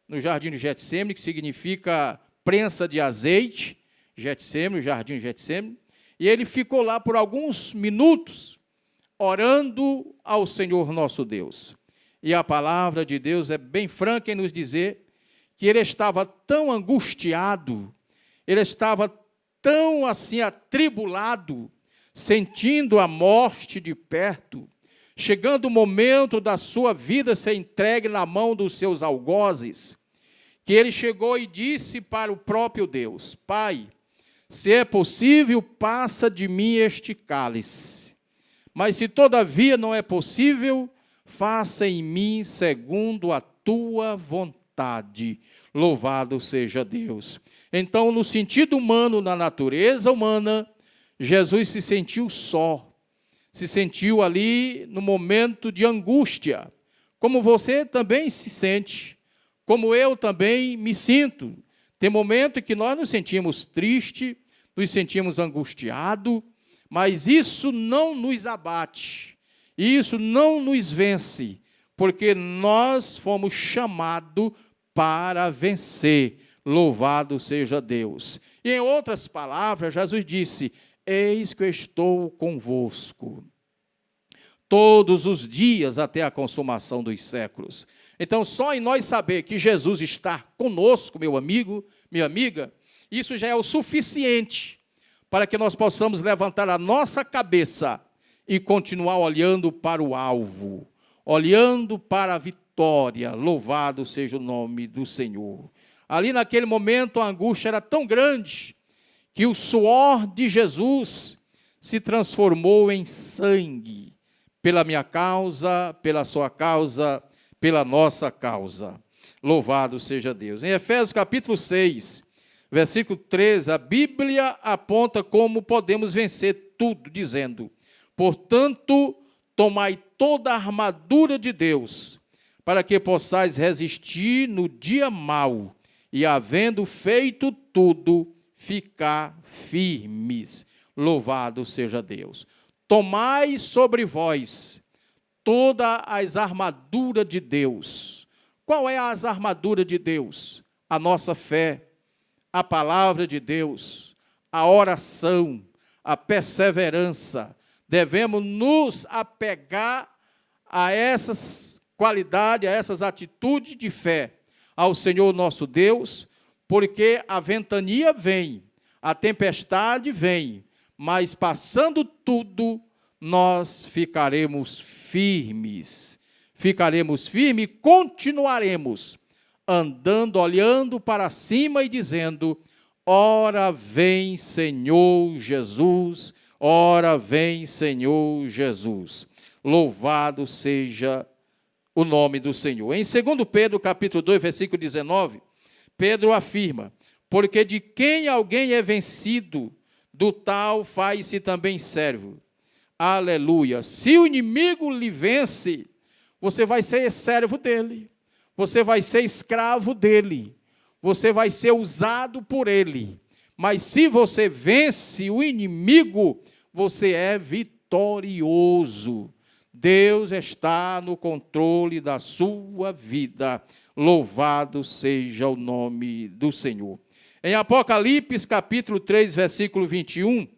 no jardim do Getsêmani, que significa prensa de azeite, Getsêmani, o jardim do Getsêmani, e ele ficou lá por alguns minutos, orando ao Senhor nosso Deus. E a palavra de Deus é bem franca em nos dizer que ele estava tão angustiado, ele estava tão assim atribulado, sentindo a morte de perto, chegando o momento da sua vida ser entregue na mão dos seus algozes, que ele chegou e disse para o próprio Deus, Pai, se é possível, passa de mim este cálice, mas se todavia não é possível, faça em mim segundo a tua vontade. Louvado seja Deus. Então, no sentido humano, na natureza humana, Jesus se sentiu só, se sentiu ali no momento de angústia, como você também se sente, como eu também me sinto. Tem momento que nós nos sentimos tristes, nos sentimos angustiados, mas isso não nos abate, isso não nos vence, porque nós fomos chamados para vencer. Louvado seja Deus. E em outras palavras, Jesus disse, eis que eu estou convosco todos os dias até a consumação dos séculos. Então, só em nós saber que Jesus está conosco, meu amigo, minha amiga, isso já é o suficiente para que nós possamos levantar a nossa cabeça e continuar olhando para o alvo, olhando para a vitória. Louvado seja o nome do Senhor. Ali naquele momento a angústia era tão grande que o suor de Jesus se transformou em sangue, pela minha causa, pela sua causa, pela nossa causa. Louvado seja Deus. Em Efésios capítulo 6, versículo 13, a Bíblia aponta como podemos vencer tudo, dizendo: portanto, tomai toda a armadura de Deus, para que possais resistir no dia mau, e havendo feito tudo, ficar firmes. Louvado seja Deus. Tomai sobre vós todas as armaduras de Deus. Qual é as armaduras de Deus? A nossa fé, a palavra de Deus, a oração, a perseverança. Devemos nos apegar a essas qualidades, a essas atitudes de fé ao Senhor nosso Deus, porque a ventania vem, a tempestade vem, mas passando tudo, nós ficaremos firmes. Ficaremos firmes e continuaremos andando, olhando para cima e dizendo: ora vem Senhor Jesus, ora vem Senhor Jesus. Louvado seja o nome do Senhor. Em 2 Pedro, capítulo 2, versículo 19, Pedro afirma: porque de quem alguém é vencido, do tal faz-se também servo. Aleluia. Se o inimigo lhe vence, você vai ser servo dele, você vai ser escravo dele, você vai ser usado por ele. Mas se você vence o inimigo, você é vitorioso. Deus está no controle da sua vida. Louvado seja o nome do Senhor. Em Apocalipse, capítulo 3, versículo 21,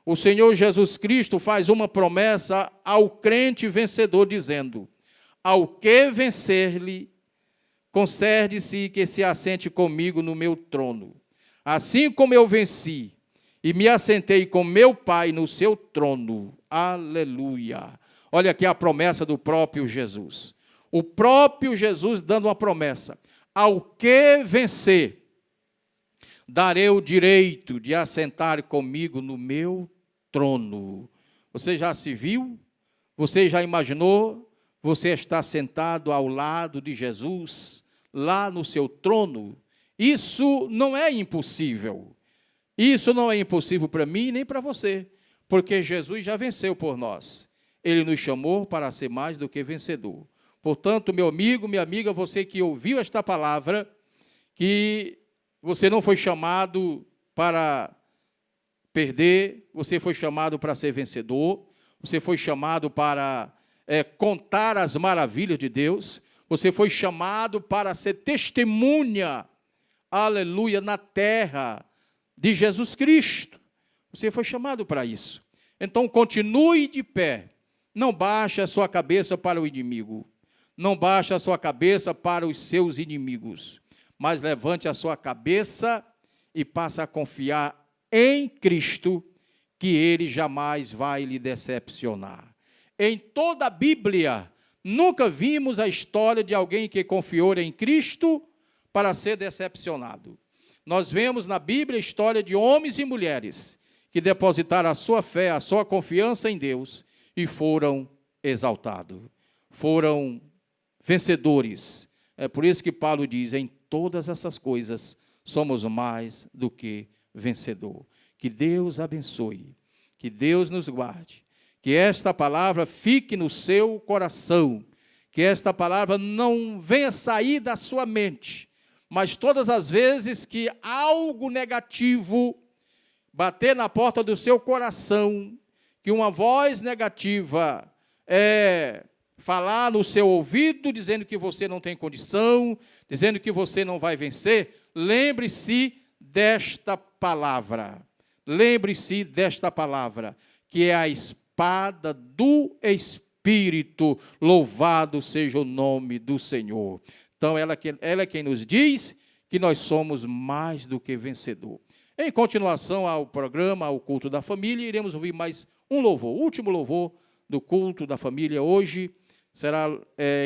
o Senhor Jesus Cristo faz uma promessa ao crente vencedor, dizendo: ao que vencer-lhe, concede-se que se assente comigo no meu trono, assim como eu venci e me assentei com meu Pai no seu trono. Aleluia. Olha aqui a promessa do próprio Jesus. O próprio Jesus dando uma promessa: ao que vencer, darei o direito de assentar comigo no meu trono. Você já se viu? Você já imaginou? Você está sentado ao lado de Jesus, lá no seu trono? Isso não é impossível. Isso não é impossível para mim nem para você, porque Jesus já venceu por nós. Ele nos chamou para ser mais do que vencedor. Portanto, meu amigo, minha amiga, você que ouviu esta palavra, que você não foi chamado para perder, você foi chamado para ser vencedor, você foi chamado para contar as maravilhas de Deus, você foi chamado para ser testemunha, aleluia, na terra de Jesus Cristo. Você foi chamado para isso. Então, continue de pé. Não baixe a sua cabeça para o inimigo. Não baixe a sua cabeça para os seus inimigos. Mas levante a sua cabeça e passe a confiar em Cristo, que Ele jamais vai lhe decepcionar. Em toda a Bíblia, nunca vimos a história de alguém que confiou em Cristo para ser decepcionado. Nós vemos na Bíblia a história de homens e mulheres que depositaram a sua fé, a sua confiança em Deus e foram exaltados, foram vencedores. É por isso que Paulo diz: em todas essas coisas somos mais do que vencedor. Que Deus abençoe, que Deus nos guarde, que esta palavra fique no seu coração, que esta palavra não venha sair da sua mente, mas todas as vezes que algo negativo bater na porta do seu coração, que uma voz negativa falar no seu ouvido, dizendo que você não tem condição, dizendo que você não vai vencer, lembre-se desta palavra. Lembre-se desta palavra, que é a espada do Espírito. Espírito. Louvado seja o nome do Senhor. Então, ela é quem nos diz que nós somos mais do que vencedor. Em continuação ao programa, ao culto da família, iremos ouvir mais um louvor, o último louvor do culto da família hoje. Será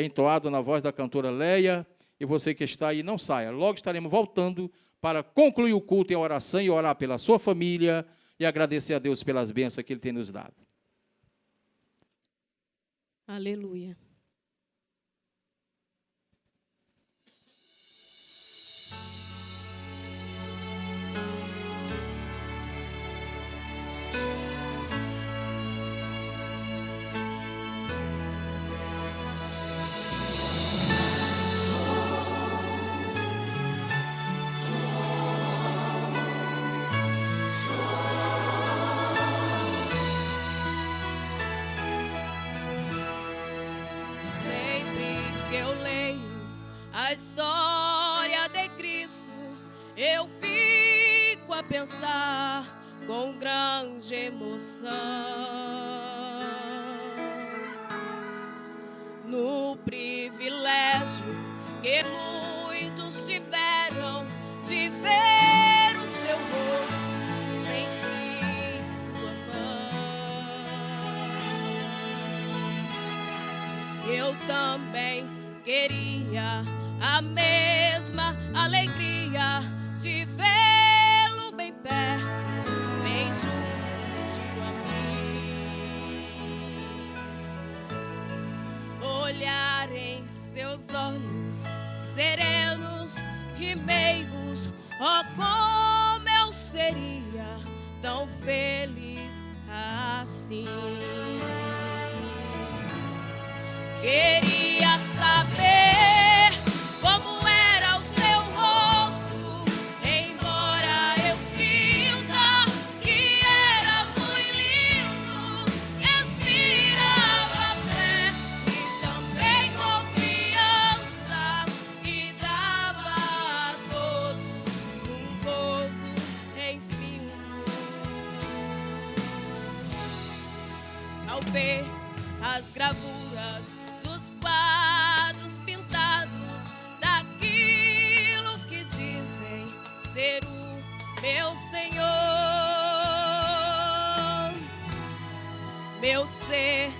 entoado na voz da cantora Leia. E você que está aí, não saia. Logo estaremos voltando para concluir o culto em oração e orar pela sua família e agradecer a Deus pelas bênçãos que Ele tem nos dado. Aleluia. A história de Cristo, eu fico a pensar com grande emoção no privilégio que muitos tiveram de ver o seu rosto, sentir sua mão. Eu também queria a mesma alegria de vê-lo bem perto, bem junto a mim. Olhar em seus olhos serenos e meigos, oh, como eu seria tão feliz assim. Queria saber como era o seu rosto, embora eu sinta que era muito lindo. Inspirava fé e também confiança, e dava a todos um gozo infinito. Ao ver as gravuras dos quadros pintados daquilo que dizem ser o meu Senhor, meu ser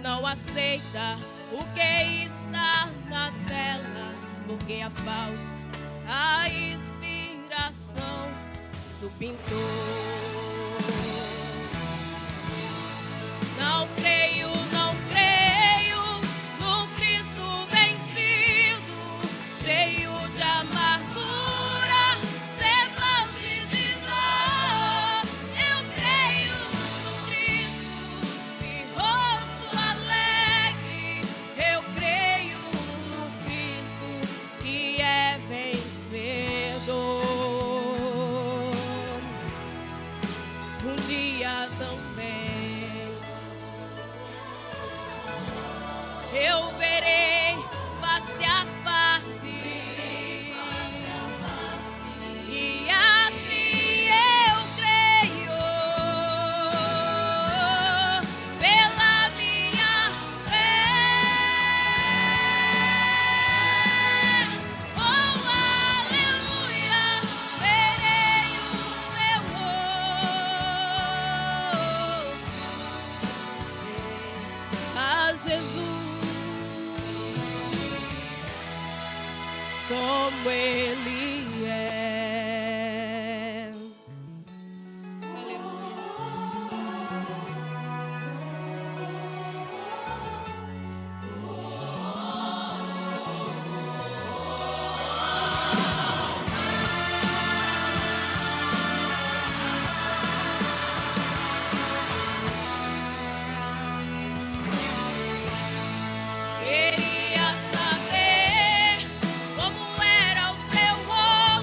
não aceita o que está na tela, porque a falsa a inspiração do pintor. Não creio no Cristo vencido, cheio de amargura, semblante de dor. Eu creio no Cristo de rosto alegre, eu creio no Cristo que é vencedor. Um dia também eu verei face a face, e assim eu creio pela minha fé. Oh, aleluia, verei o seu rosto. A Jesus como Ele é. Queria saber como era o seu rosto,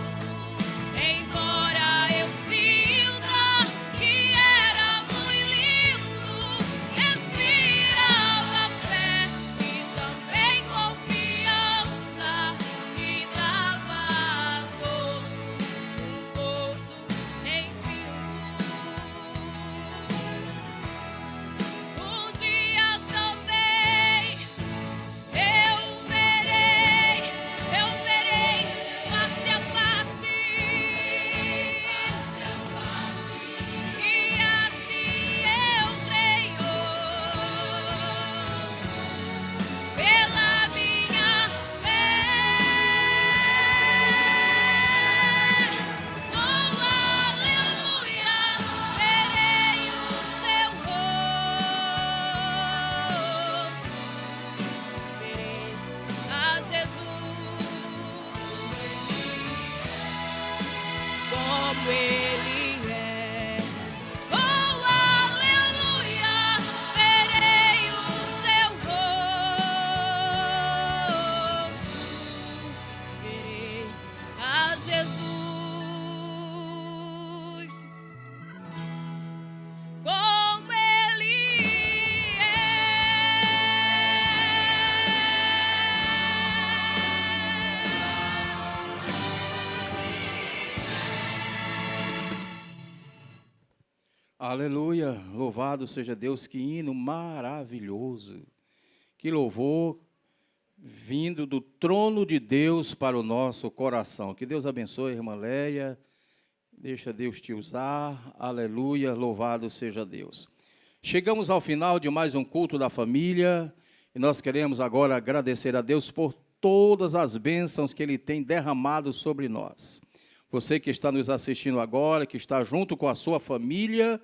Aleluia, louvado seja Deus, que hino maravilhoso, que louvor vindo do trono de Deus para o nosso coração. Que Deus abençoe, irmã Leia, deixa Deus te usar, aleluia, louvado seja Deus. Chegamos ao final de mais um culto da família e nós queremos agora agradecer a Deus por todas as bênçãos que Ele tem derramado sobre nós. Você que está nos assistindo agora, que está junto com a sua família,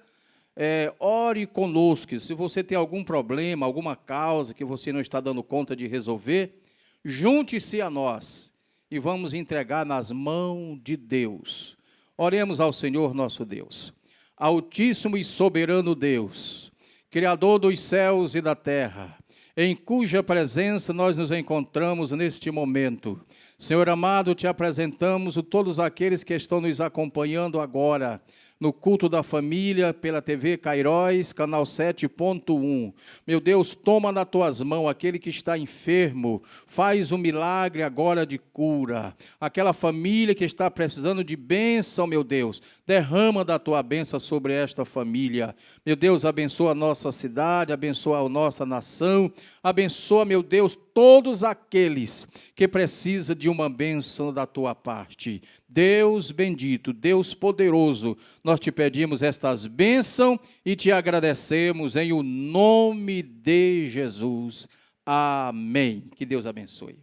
ore conosco. Se você tem algum problema, alguma causa que você não está dando conta de resolver, junte-se a nós e vamos entregar nas mãos de Deus. Oremos ao Senhor nosso Deus. Altíssimo e soberano Deus, Criador dos céus e da terra, em cuja presença nós nos encontramos neste momento. Senhor amado, te apresentamos todos aqueles que estão nos acompanhando agora, no culto da família, pela TV Cairóis, canal 7.1. Meu Deus, toma nas tuas mãos aquele que está enfermo, faz um milagre agora de cura. Aquela família que está precisando de bênção, meu Deus, derrama da tua bênção sobre esta família. Meu Deus, abençoa a nossa cidade, abençoa a nossa nação, abençoa, meu Deus, todos aqueles que precisam de uma bênção da tua parte. Deus bendito, Deus poderoso, nós te pedimos estas bênçãos e te agradecemos em o nome de Jesus. Amém. Que Deus abençoe.